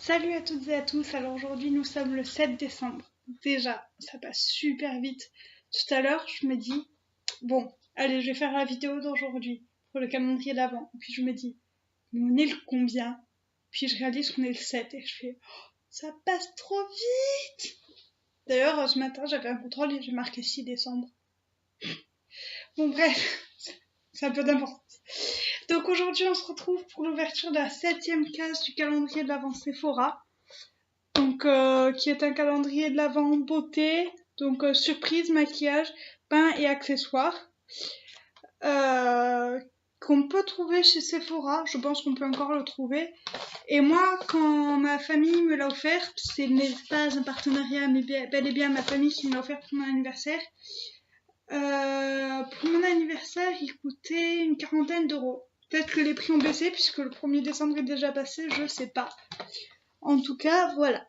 Salut à toutes et à tous, alors aujourd'hui nous sommes le 7 décembre. Déjà, ça passe super vite. Tout à l'heure, je me dis, bon, allez, je vais faire la vidéo d'aujourd'hui pour le calendrier d'avant. Puis je me dis, mais on est le combien? Puis je réalise qu'on est le 7 et je fais, oh, ça passe trop vite! D'ailleurs, ce matin, j'avais un contrôle et j'ai marqué 6 décembre. Bon, bref, c'est un peu d'importance. Donc aujourd'hui, on se retrouve pour l'ouverture de la 7e case du calendrier de l'Avent Sephora. Donc, qui est un calendrier de l'Avent beauté, donc surprise, maquillage, pain et accessoires, qu'on peut trouver chez Sephora. Je pense qu'on peut encore le trouver. Et moi, quand ma famille me l'a offert, ce n'est pas un partenariat, mais bel et bien ma famille qui me l'a offert pour mon anniversaire. Pour mon anniversaire, il coûtait une quarantaine d'euros. Peut-être que les prix ont baissé puisque le 1er décembre est déjà passé, je sais pas. En tout cas, voilà.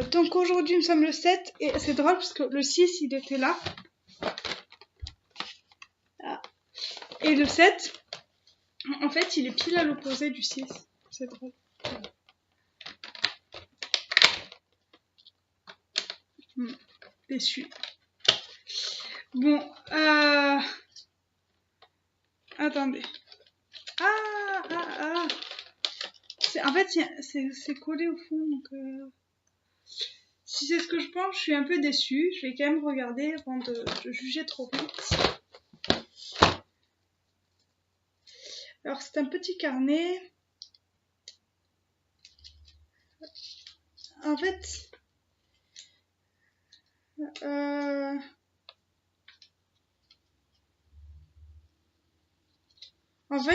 Donc aujourd'hui nous sommes le 7 et c'est drôle parce que le 6 il était là. Ah. Et le 7, en fait il est pile à l'opposé du 6. C'est drôle. Déçu. Bon, attendez. En fait, c'est collé au fond, donc si c'est ce que je pense, je suis un peu déçue. Je vais quand même regarder avant de juger trop vite. Alors, c'est un petit carnet. En fait,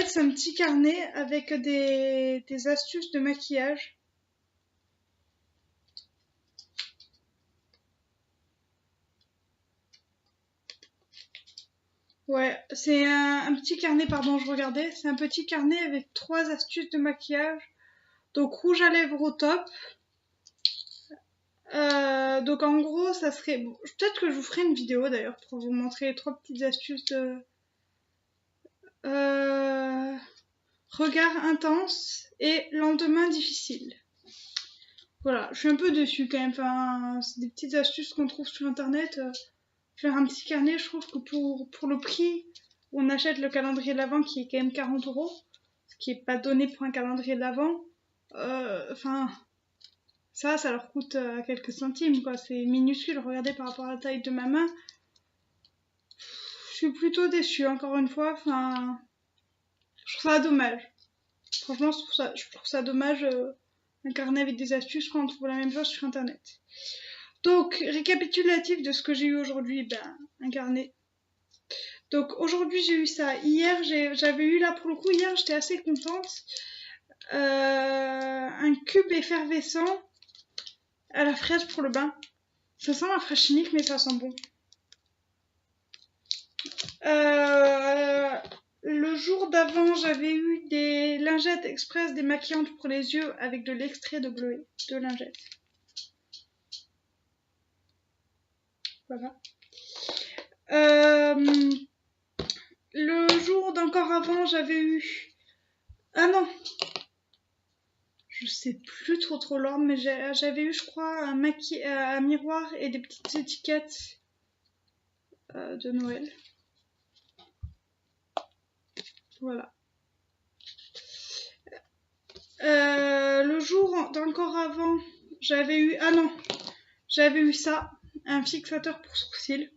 c'est un petit carnet avec des astuces de maquillage. Ouais, c'est un petit carnet, pardon, je regardais. C'est un petit carnet avec 3 astuces de maquillage. Donc, rouge à lèvres au top. Donc, en gros, ça serait... Bon, peut-être que je vous ferai une vidéo, d'ailleurs, pour vous montrer les 3 petites astuces de... regard intense et lendemain difficile. Voilà, je suis un peu déçue quand même. Enfin, c'est des petites astuces qu'on trouve sur internet. Faire un petit carnet, je trouve que pour le prix, on achète le calendrier de l'Avent qui est quand même 40 €, ce qui est pas donné pour un calendrier de l'Avent. Enfin, ça leur coûte quelques centimes, quoi. C'est minuscule, regardez par rapport à la taille de ma main. Je suis plutôt déçue, encore une fois. Enfin, je trouve ça dommage. Franchement, je trouve ça dommage. Un carnet avec des astuces, je crois qu'on trouve la même chose sur internet. Donc, récapitulatif de ce que j'ai eu aujourd'hui, un carnet. Donc aujourd'hui j'ai eu ça. Hier j'avais eu là pour le coup, hier j'étais assez contente. Un cube effervescent à la fraise pour le bain. Ça sent la fraise chimique mais ça sent bon. Le jour d'avant j'avais eu des lingettes express démaquillantes pour les yeux avec de l'extrait de bleuet de lingettes. Voilà. Le jour d'encore avant, j'avais eu... Ah non, je sais plus trop l'ordre, mais j'avais eu, je crois, un miroir et des petites étiquettes de Noël. Voilà. Le jour d'encore avant, j'avais eu... Ah non, j'avais eu ça, un fixateur pour sourcils,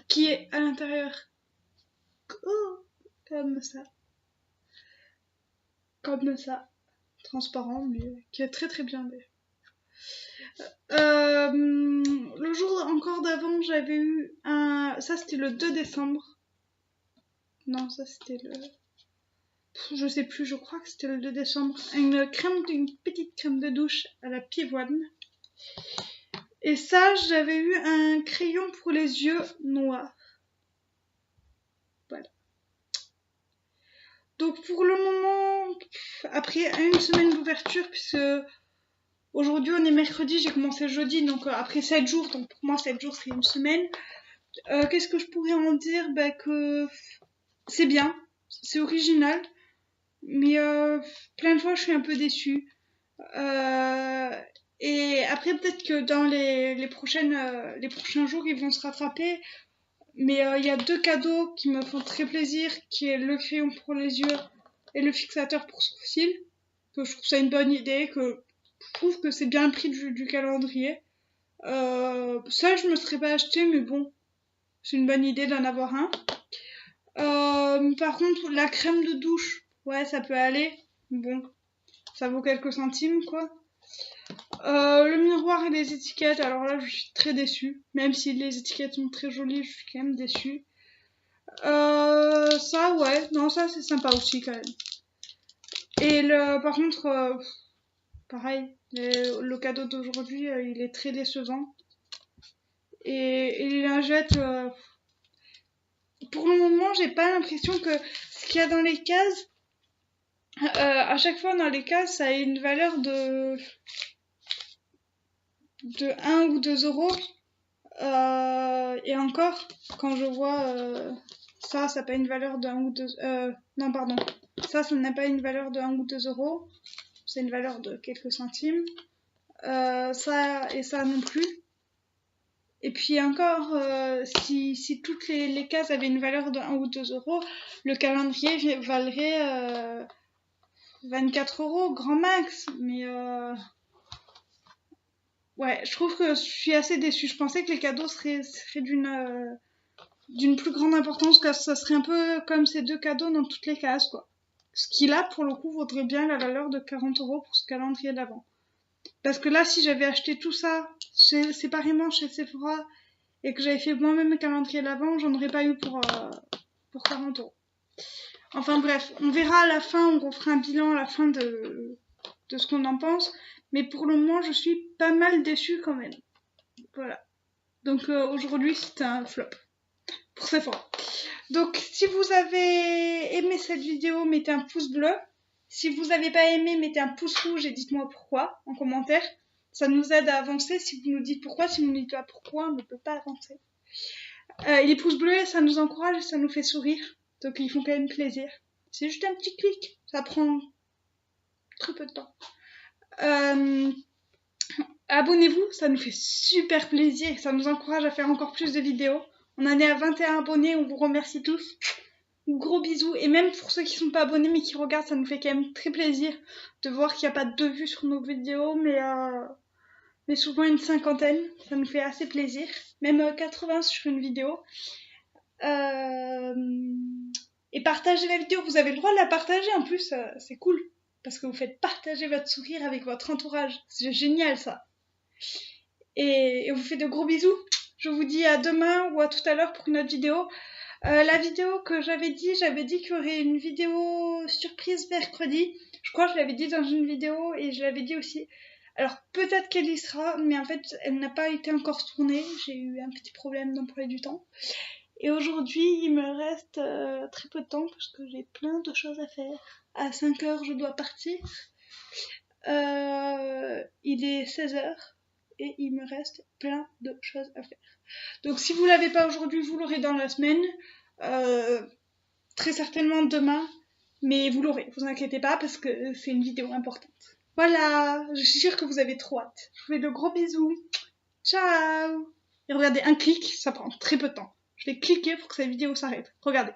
qui est à l'intérieur. Oh, comme ça. Comme ça. Transparent, mais qui est très bien. Le jour encore d'avant, j'avais eu un... Ça, c'était le 2 décembre. Non, ça, c'était le... Je sais plus, je crois que c'était le 2 décembre. Une petite crème de douche à la pivoine. Et ça, j'avais eu un crayon pour les yeux noirs. Voilà. Donc, pour le moment, après une semaine d'ouverture, puisque... Aujourd'hui, on est mercredi, j'ai commencé jeudi, donc après 7 jours, donc pour moi 7 jours c'est une semaine. Qu'est-ce que je pourrais en dire? Que c'est bien, c'est original. Mais plein de fois, je suis un peu déçue. Et après, peut-être que dans les prochains jours, ils vont se rattraper. Mais il y a 2 cadeaux qui me font très plaisir, qui est le crayon pour les yeux et le fixateur pour sourcils. Que je trouve ça une bonne idée, que je trouve que c'est bien le prix du calendrier. Ça, je me serais pas acheté, mais bon, c'est une bonne idée d'en avoir un. Par contre, la crème de douche, ouais, ça peut aller. Bon, ça vaut quelques centimes, quoi. Le miroir et les étiquettes, alors là, je suis très déçue. Même si les étiquettes sont très jolies, je suis quand même déçue. Ça, ouais, non, ça, c'est sympa aussi, quand même. Et par contre, pareil, le cadeau d'aujourd'hui, il est très décevant. Et les lingettes, pour le moment, j'ai pas l'impression que ce qu'il y a dans les cases, à chaque fois dans les cases, ça a une valeur de 1 ou 2 euros. Et encore, quand je vois ça n'a pas une valeur de 1 ou 2... non, pardon. Ça n'a pas une valeur de 1 ou 2 euros. C'est une valeur de quelques centimes. Ça et ça non plus. Et puis encore, si toutes les cases avaient une valeur de 1 ou 2 euros, le calendrier valerait 24 euros, grand max. Mais ouais, je trouve que je suis assez déçue. Je pensais que les cadeaux seraient d'une plus grande importance, que ça serait un peu comme ces 2 cadeaux dans toutes les cases, quoi. Ce qui là, pour le coup, vaudrait bien la valeur de 40 euros pour ce calendrier d'avant. Parce que là, si j'avais acheté tout ça séparément chez Sephora et que j'avais fait moi-même un calendrier d'avant, j'en aurais pas eu pour 40 euros. Enfin bref, on verra à la fin, on refera un bilan à la fin de ce qu'on en pense. Mais pour le moment, je suis pas mal déçue quand même. Voilà. Donc aujourd'hui, c'est un flop pour Sephora. Donc si vous avez aimé cette vidéo, mettez un pouce bleu. Si vous n'avez pas aimé, mettez un pouce rouge et dites-moi pourquoi en commentaire. Ça nous aide à avancer. Si vous nous dites pourquoi, si vous ne nous dites pas pourquoi, on ne peut pas avancer. Et les pouces bleus, ça nous encourage et ça nous fait sourire. Donc ils font quand même plaisir. C'est juste un petit clic. Ça prend très peu de temps. Abonnez-vous, ça nous fait super plaisir. Ça nous encourage à faire encore plus de vidéos. On en est à 21 abonnés, on vous remercie tous. Gros bisous. Et même pour ceux qui sont pas abonnés mais qui regardent, ça nous fait quand même très plaisir de voir qu'il n'y a pas de vues sur nos vidéos, mais souvent une cinquantaine. Ça nous fait assez plaisir. Même 80 sur une vidéo. Et partagez la vidéo. Vous avez le droit de la partager en plus. C'est cool. Parce que vous faites partager votre sourire avec votre entourage. C'est génial ça. Et vous faites de gros bisous. Je vous dis à demain ou à tout à l'heure pour une autre vidéo. La vidéo que j'avais dit qu'il y aurait une vidéo surprise mercredi. Je crois que je l'avais dit dans une vidéo et je l'avais dit aussi. Alors peut-être qu'elle y sera, mais en fait elle n'a pas été encore tournée. J'ai eu un petit problème d'emploi du temps. Et aujourd'hui il me reste très peu de temps parce que j'ai plein de choses à faire. À 5h je dois partir. Il est 16h et il me reste plein de choses à faire. Donc si vous l'avez pas aujourd'hui, vous l'aurez dans la semaine. Très certainement demain, mais vous l'aurez, vous inquiétez pas parce que c'est une vidéo importante. Voilà, je suis sûre que vous avez trop hâte. Je vous fais de gros bisous. Ciao. Et regardez, un clic, ça prend très peu de temps. Je vais cliquer pour que cette vidéo s'arrête. Regardez.